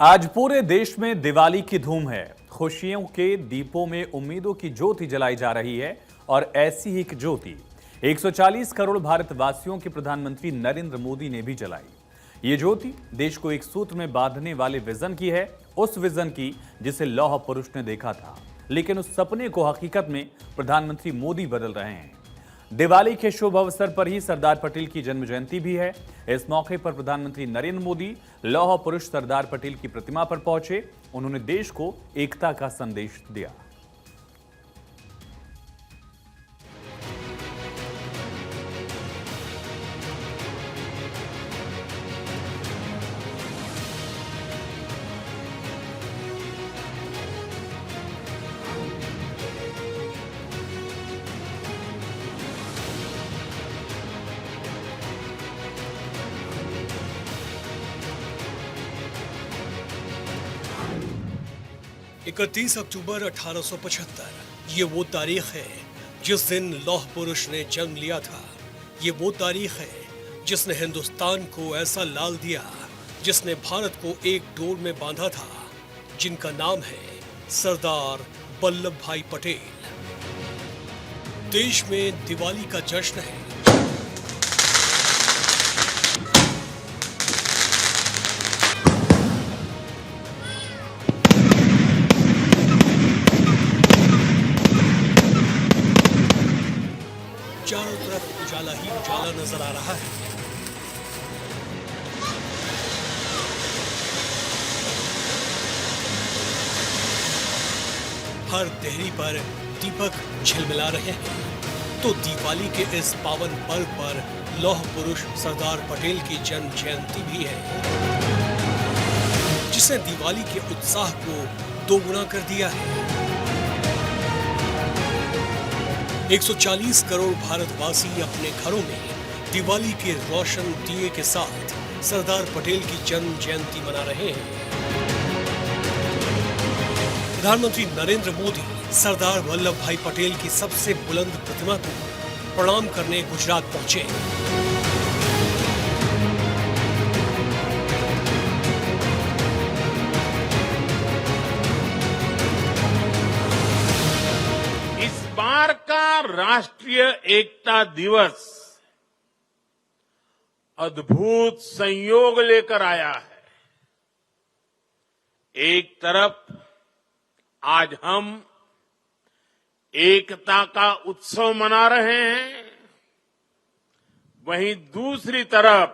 आज पूरे देश में दिवाली की धूम है। खुशियों के दीपों में उम्मीदों की ज्योति जलाई जा रही है और ऐसी ही एक ज्योति 140 करोड़ भारतवासियों के प्रधानमंत्री नरेंद्र मोदी ने भी जलाई। ये ज्योति देश को एक सूत्र में बांधने वाले विजन की है, उस विजन की जिसे लौह पुरुष ने देखा था, लेकिन उस सपने को हकीकत में प्रधानमंत्री मोदी बदल रहे हैं। दिवाली के शुभ अवसर पर ही सरदार पटेल की जन्म जयंती भी है। इस मौके पर प्रधानमंत्री नरेंद्र मोदी लौह पुरुष सरदार पटेल की प्रतिमा पर पहुंचे। उन्होंने देश को एकता का संदेश दिया। इकतीस अक्टूबर 1875 ये वो तारीख है जिस दिन लौह पुरुष ने जन्म लिया था। ये वो तारीख है जिसने हिंदुस्तान को ऐसा लाल दिया, जिसने भारत को एक डोर में बांधा था, जिनका नाम है सरदार वल्लभ भाई पटेल। देश में दिवाली का जश्न है। चारों तरफ उजाला ही उजाला नजर आ रहा है। हर देहरी पर दीपक झिलमिला रहे हैं। तो दिवाली के इस पावन पर्व पर लौह पुरुष सरदार पटेल की जन्म जयंती भी है, जिसने दिवाली के उत्साह को दोगुना कर दिया है। 140 करोड़ भारतवासी अपने घरों में दिवाली के रोशन दिए के साथ सरदार पटेल की जन्म जयंती मना रहे हैं। प्रधानमंत्री नरेंद्र मोदी सरदार वल्लभ भाई पटेल की सबसे बुलंद प्रतिमा को प्रणाम करने गुजरात पहुंचे। बार का राष्ट्रीय एकता दिवस अद्भुत संयोग लेकर आया है। एक तरफ आज हम एकता का उत्सव मना रहे हैं, वहीं दूसरी तरफ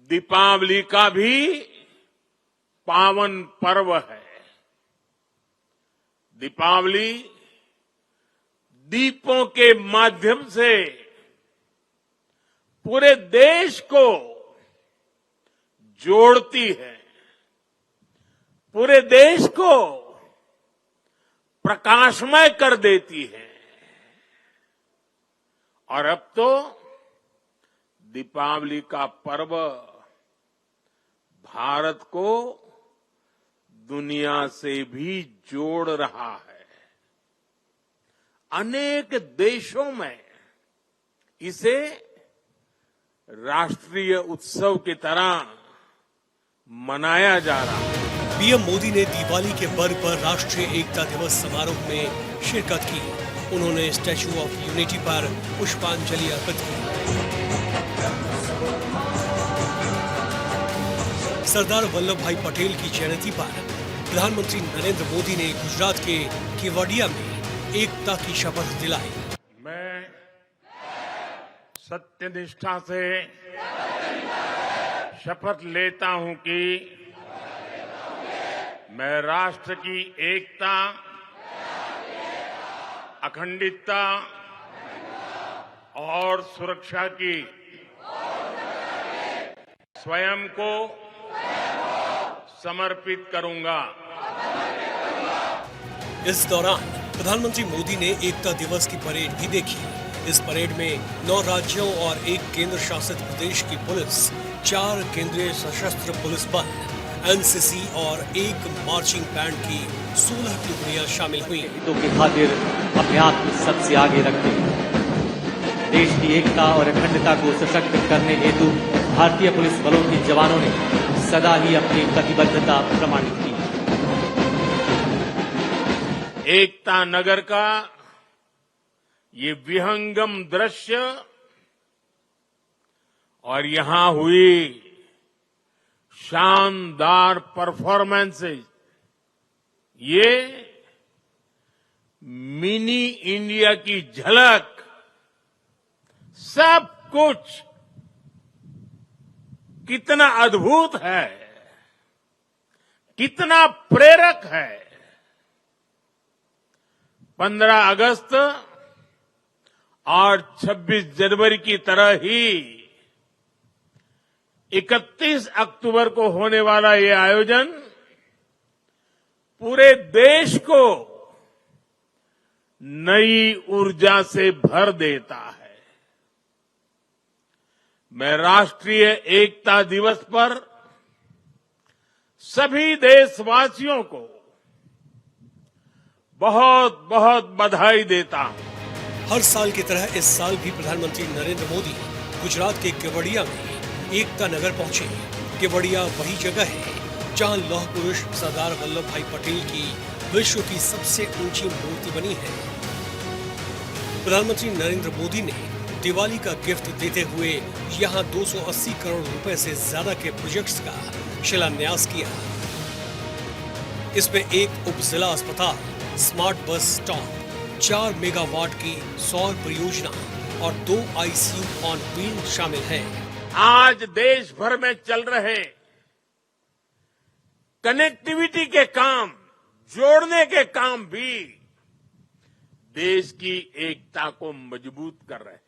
दीपावली का भी पावन पर्व है। दीपावली दीपों के माध्यम से पूरे देश को जोड़ती है, पूरे देश को प्रकाशमय कर देती है। और अब तो दीपावली का पर्व भारत को दुनिया से भी जोड़ रहा है। अनेक देशों में इसे राष्ट्रीय उत्सव की तरह मनाया जा रहा है। पीएम मोदी ने दिवाली के पर्व पर राष्ट्रीय एकता दिवस समारोह में शिरकत की। उन्होंने स्टैच्यू ऑफ यूनिटी पर पुष्पांजलि अर्पित की। सरदार वल्लभ भाई पटेल की जयंती पर प्रधानमंत्री नरेंद्र मोदी ने गुजरात के केवडिया में एकता की शपथ दिलाई। मैं सत्यनिष्ठा से शपथ लेता हूं कि मैं राष्ट्र की एकता, अखंडता और सुरक्षा की स्वयं को समर्पित करूंगा। इस दौरान प्रधानमंत्री मोदी ने एकता दिवस की परेड भी देखी। इस परेड में 9 राज्यों और 1 केंद्र शासित प्रदेश की पुलिस, 4 केंद्रीय सशस्त्र पुलिस बल, एनसीसी और 1 मार्चिंग बैंड की 16 टुकड़ियां शामिल हुई। हितों की खातिर अपने आप को सबसे आगे रखते देश की एकता और अखंडता को सशक्त करने हेतु भारतीय पुलिस बलों के जवानों ने सदा ही अपनी प्रतिबद्धता प्रमाणित की। एकता नगर का ये विहंगम दृश्य और यहां हुई शानदार परफॉर्मेंसेस, ये मिनी इंडिया की झलक, सब कुछ कितना अद्भुत है, कितना प्रेरक है। 15 अगस्त और 26 जनवरी की तरह ही 31 अक्टूबर को होने वाला ये आयोजन पूरे देश को नई ऊर्जा से भर देता है। मैं राष्ट्रीय एकता दिवस पर सभी देशवासियों को बहुत बहुत बधाई देता हूं। हर साल की तरह इस साल भी प्रधानमंत्री नरेंद्र मोदी गुजरात के केवड़िया में एकता नगर पहुंचे। केवड़िया वही जगह है जहां लौह पुरुष सरदार वल्लभ भाई पटेल की विश्व की सबसे ऊंची मूर्ति बनी है। प्रधानमंत्री नरेंद्र मोदी ने दिवाली का गिफ्ट देते हुए यहां 280 करोड़ रुपए से ज्यादा के प्रोजेक्ट्स का शिलान्यास किया। इसमें एक उप जिला अस्पताल, स्मार्ट बस स्टॉप, 4 मेगावाट की सौर परियोजना और 2 आईसीयू ऑन व्हील शामिल है। आज देश भर में चल रहे कनेक्टिविटी के काम, जोड़ने के काम भी देश की एकता को मजबूत कर रहे हैं।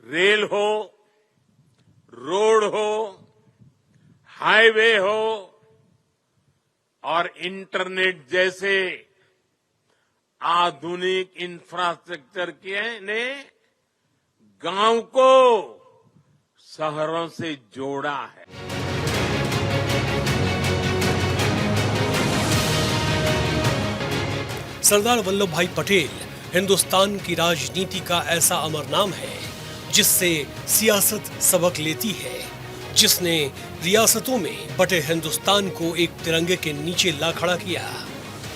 रेल हो, रोड हो, हाईवे हो और इंटरनेट जैसे आधुनिक इंफ्रास्ट्रक्चर के ने गांव को शहरों से जोड़ा है। सरदार वल्लभ भाई पटेल हिंदुस्तान की राजनीति का ऐसा अमर नाम है जिससे सियासत सबक लेती है, जिसने रियासतों में बटे हिंदुस्तान को एक तिरंगे के नीचे ला खड़ा किया।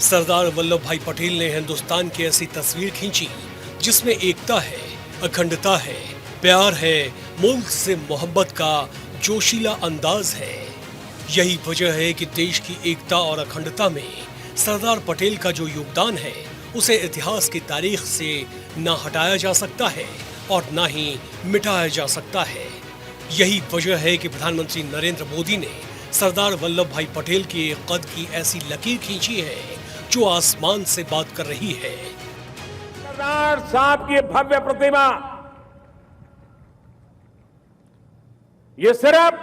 सरदार वल्लभ भाई पटेल ने हिंदुस्तान की ऐसी तस्वीर खींची जिसमें एकता है, अखंडता है, प्यार है, मुल्क से मोहब्बत का जोशीला अंदाज है। यही वजह है कि देश की एकता और अखंडता में सरदार पटेल का जो योगदान है उसे इतिहास की तारीख से ना हटाया जा सकता है और ना ही मिटाया जा सकता है। यही वजह है कि प्रधानमंत्री नरेंद्र मोदी ने सरदार वल्लभ भाई पटेल के कद की ऐसी लकीर खींची है जो आसमान से बात कर रही है। सरदार साहब की भव्य प्रतिमा ये सिर्फ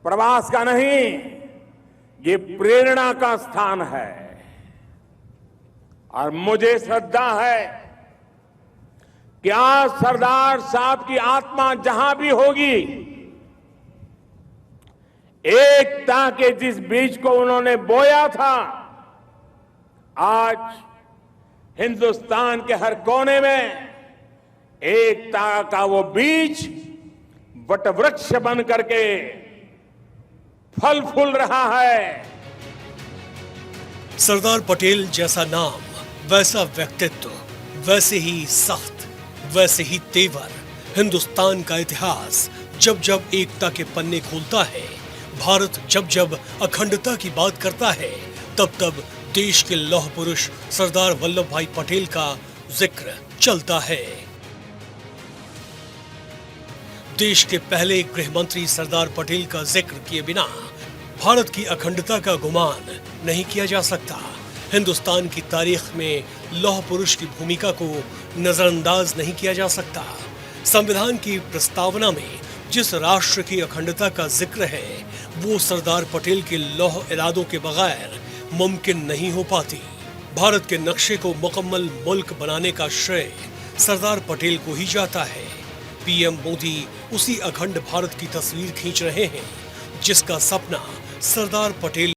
प्रवास का नहीं, ये प्रेरणा का स्थान है। और मुझे श्रद्धा है कि आज सरदार साहब की आत्मा जहां भी होगी, एकता के जिस बीज को उन्होंने बोया था, आज हिंदुस्तान के हर कोने में एकता का वो बीज वटवृक्ष बन करके फल फूल रहा है। सरदार पटेल जैसा नाम, वैसा व्यक्तित्व, वैसे ही सख्त, वैसे ही तेवर। हिंदुस्तान का इतिहास जब जब एकता के पन्ने खोलता है, भारत जब जब अखंडता की बात करता है, तब तब देश के लौह पुरुष सरदार वल्लभ भाई पटेल का जिक्र चलता है। देश के पहले गृह मंत्री सरदार पटेल का जिक्र किए बिना भारत की अखंडता का गुमान नहीं किया जा सकता। हिंदुस्तान की तारीख में लौह पुरुष की भूमिका को नजरअंदाज नहीं किया जा सकता। संविधान की प्रस्तावना में जिस राष्ट्र की अखंडता का जिक्र है, वो सरदार पटेल के लौह इरादों के बगैर मुमकिन नहीं हो पाती। भारत के नक्शे को मुकम्मल मुल्क बनाने का श्रेय सरदार पटेल को ही जाता है। पीएम मोदी उसी अखंड भारत की तस्वीर खींच रहे हैं जिसका सपना सरदार पटेल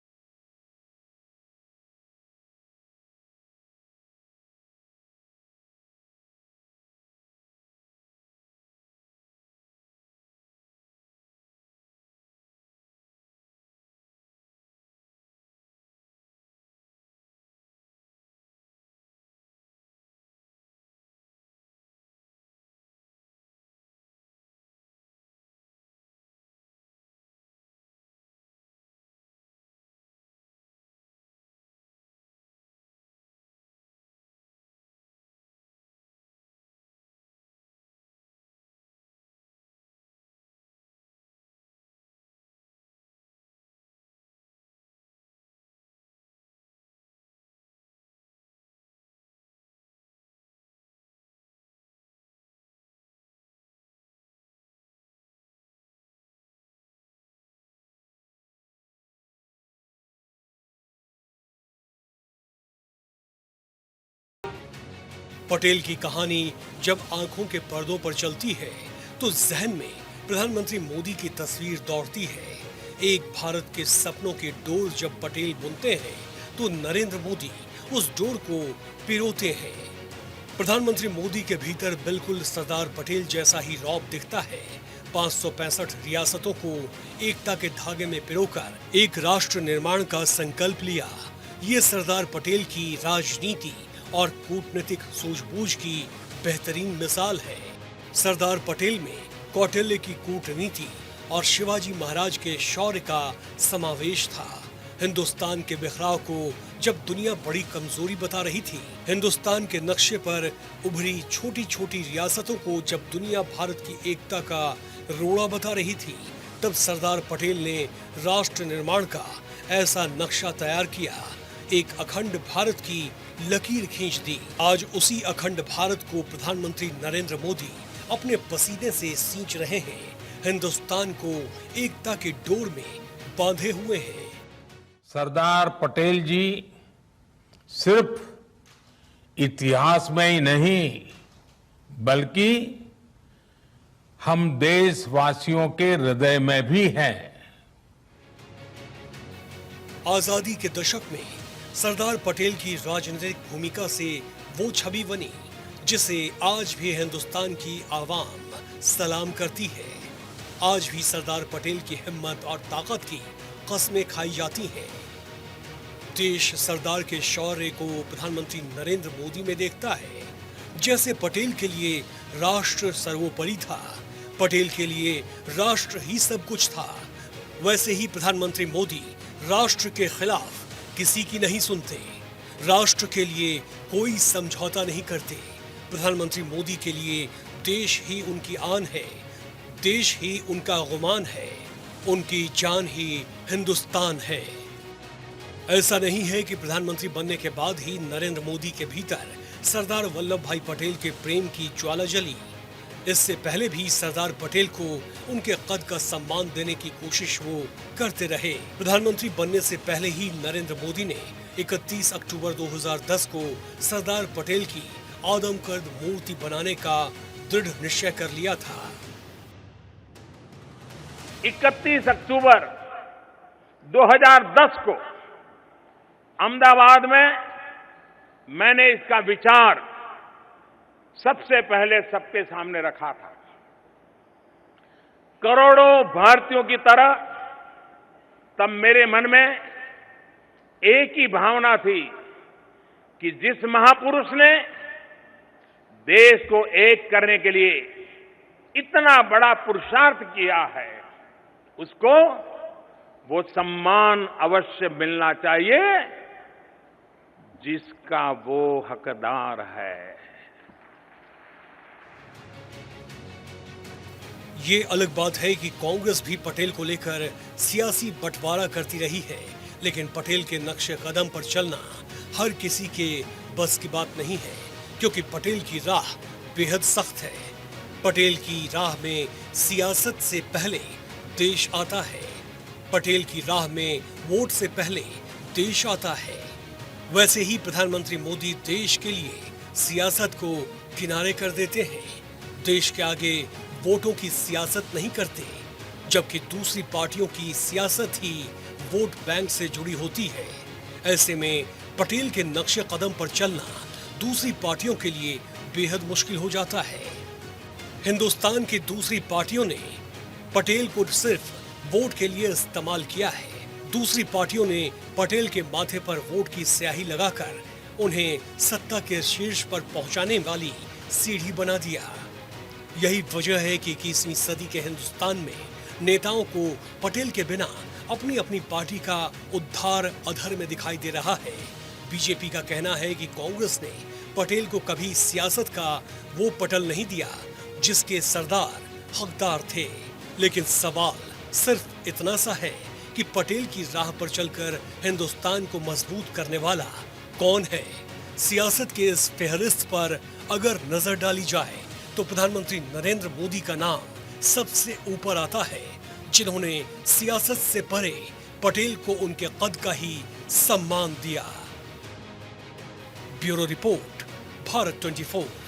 पटेल की कहानी जब आंखों के पर्दों पर चलती है तो जहन में प्रधानमंत्री मोदी की तस्वीर दौड़ती है। एक भारत के सपनों के डोर जब पटेल बुनते हैं तो नरेंद्र मोदी उस डोर को पिरोते हैं। प्रधानमंत्री मोदी के भीतर बिल्कुल सरदार पटेल जैसा ही रौब दिखता है। 565 रियासतों को एकता के धागे में पिरोकर एक राष्ट्र निर्माण का संकल्प लिया। ये सरदार पटेल की राजनीति और कूटनीतिक सूझबूझ की बेहतरीन मिसाल है। सरदार पटेल में कौटिल्य की कूटनीति और शिवाजी महाराज के शौर्य का समावेश था। हिंदुस्तान के बिखराव को जब दुनिया बड़ी कमजोरी बता रही थी, हिंदुस्तान के नक्शे पर उभरी छोटी छोटी रियासतों को जब दुनिया भारत की एकता का रोड़ा बता रही थी, तब सरदार पटेल ने राष्ट्र निर्माण का ऐसा नक्शा तैयार किया, एक अखंड भारत की लकीर खींच दी। आज उसी अखंड भारत को प्रधानमंत्री नरेंद्र मोदी अपने पसीने से सींच रहे हैं, हिंदुस्तान को एकता के डोर में बांधे हुए हैं। सरदार पटेल जी सिर्फ इतिहास में ही नहीं बल्कि हम देशवासियों के हृदय में भी हैं। आजादी के दशक में सरदार पटेल की राजनीतिक भूमिका से वो छवि बनी जिसे आज भी हिंदुस्तान की आवाम सलाम करती है। आज भी सरदार पटेल की हिम्मत और ताकत की कस्में खाई जाती हैं। देश सरदार के शौर्य को प्रधानमंत्री नरेंद्र मोदी में देखता है। जैसे पटेल के लिए राष्ट्र सर्वोपरि था, पटेल के लिए राष्ट्र ही सब कुछ था, वैसे ही प्रधानमंत्री मोदी राष्ट्र के खिलाफ किसी की नहीं सुनते, राष्ट्र के लिए कोई समझौता नहीं करते। प्रधानमंत्री मोदी के लिए देश ही उनकी आन है, देश ही उनका गुमान है, उनकी जान ही हिंदुस्तान है। ऐसा नहीं है कि प्रधानमंत्री बनने के बाद ही नरेंद्र मोदी के भीतर सरदार वल्लभ भाई पटेल के प्रेम की ज्वाला जली। इससे पहले भी सरदार पटेल को उनके कद का सम्मान देने की कोशिश वो करते रहे। प्रधानमंत्री बनने से पहले ही नरेंद्र मोदी ने 31 अक्टूबर 2010 को सरदार पटेल की आदमकद मूर्ति बनाने का दृढ़ निश्चय कर लिया था। 31 अक्टूबर 2010 को अहमदाबाद में मैंने इसका विचार सबसे पहले सबके सामने रखा था। करोड़ों भारतीयों की तरह तब मेरे मन में एक ही भावना थी कि जिस महापुरुष ने देश को एक करने के लिए इतना बड़ा पुरुषार्थ किया है, उसको वो सम्मान अवश्य मिलना चाहिए जिसका वो हकदार है। ये अलग बात है कि कांग्रेस भी पटेल को लेकर सियासी बंटवारा करती रही है, लेकिन पटेल के नक्शे कदम पर चलना हर किसी के बस की बात नहीं है, क्योंकि पटेल की राह बेहद सख्त है। पटेल की राह में सियासत से पहले देश आता है। पटेल की राह में वोट से पहले देश आता है। वैसे ही प्रधानमंत्री मोदी देश के लिए सियासत को किनारे कर देते हैं, देश के आगे वोटों की सियासत नहीं करते, जबकि दूसरी पार्टियों की सियासत ही वोट बैंक से जुड़ी होती है। ऐसे में पटेल के नक्शे कदम पर चलना दूसरी पार्टियों के लिए बेहद मुश्किल हो जाता है। हिंदुस्तान की दूसरी पार्टियों ने पटेल को सिर्फ वोट के लिए इस्तेमाल किया है। दूसरी पार्टियों ने पटेल के माथे पर वोट की स्याही लगाकर उन्हें सत्ता के शीर्ष पर पहुंचाने वाली सीढ़ी बना दिया। यही वजह है कि 21वीं सदी के हिंदुस्तान में नेताओं को पटेल के बिना अपनी अपनी पार्टी का उद्धार अधर में दिखाई दे रहा है। बीजेपी का कहना है कि कांग्रेस ने पटेल को कभी सियासत का वो पटल नहीं दिया जिसके सरदार हकदार थे, लेकिन सवाल सिर्फ इतना सा है कि पटेल की राह पर चलकर हिंदुस्तान को मजबूत करने वाला कौन है। सियासत के इस फहरिस्त पर अगर नजर डाली जाए तो प्रधानमंत्री नरेंद्र मोदी का नाम सबसे ऊपर आता है, जिन्होंने सियासत से परे पटेल को उनके कद का ही सम्मान दिया। Bureau report, Bharat 24।